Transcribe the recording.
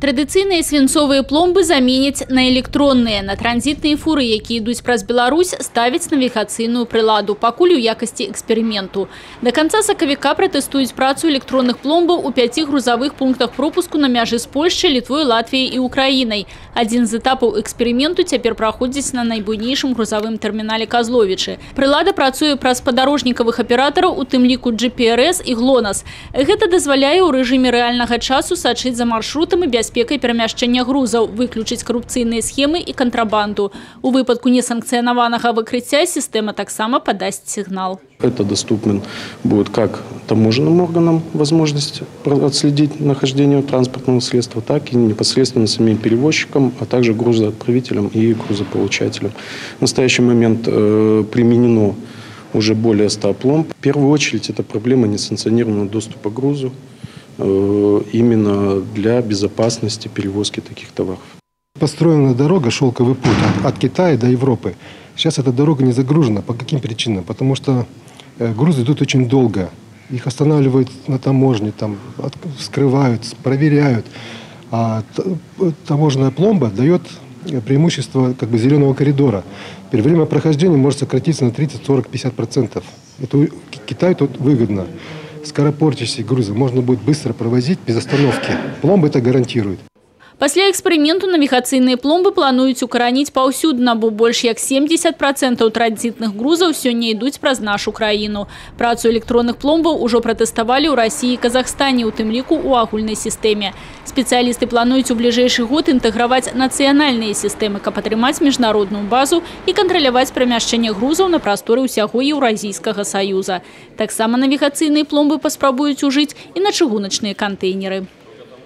Традыцыйныя свінцовыя пломбы заменяць на электронныя. На транзітныя фуры, якія ідуць праз Беларусь, ставяць навігацыйную прыладу, пакуль у якасці эксперыменту. До канца сакавіка пратэстуюць працу электронных пломбаў у 5 грузавых пунктах пропуску на мяжы з Польшчай, Літвой, Латвіяй і Украінай. Адзін з этапаў эксперыменту цяпер праходзіць на найбуйнейшым грузавым тэрмінале Казловічы. Прылада працуе праз падарожнікавых аператараў, у тым ліку GPRS і GLONASS. Гэта дазваляе ў рэжыме рэальнага часу сачыць за маршрутам і бяспекай перамяшчэння грузаў, выключыць карупцыйныя схемы і кантрабанду. У выпадку несанкцыянаванага выкрыцця сістэма таксама падасць сігнал. Это доступно будет как таможенным органам возможность отследить нахождение транспортного средства, так и непосредственно самим перевозчикам, а также грузоотправителям и грузополучателям. В настоящий момент применено уже более 100 пломб. В первую очередь это проблема несанкционированного доступа к грузу, именно для безопасности перевозки таких товаров. Построена дорога, шелковый путь от Китая до Европы. Сейчас эта дорога не загружена. По каким причинам? Потому что грузы идут очень долго. Их останавливают на таможне, там вскрывают, проверяют. А таможенная пломба дает преимущество зеленого коридора. Время прохождения может сократиться на 30, 40, 50%. Это Китаю тут выгодно. Скоропортящиеся грузы можно будет быстро провозить без остановки. Пломба это гарантирует. Пасля эксперыменту навігацыйныя пломбы плануюць укараніць паўсюдна, бо больш як 70% транзітных грузаў сёння ідуць праз нашу краіну. Працу электронных пломбаў ужо пратэставалі ў Расіі і Казахстане, у тым ліку ў агульнай сістэме. Спецыялісты плануюць у бліжэйшы год інтэграваць нацыянальныя сістэмы, каб атрымаць міжнародную базу і кантраляваць перамяшчэнне грузаў на прасторы ўсяго Еўразійскага саюза. Таксама навігацыйныя пломбы паспрабуюць ужыць і на чыгуначныя кантэйнеры.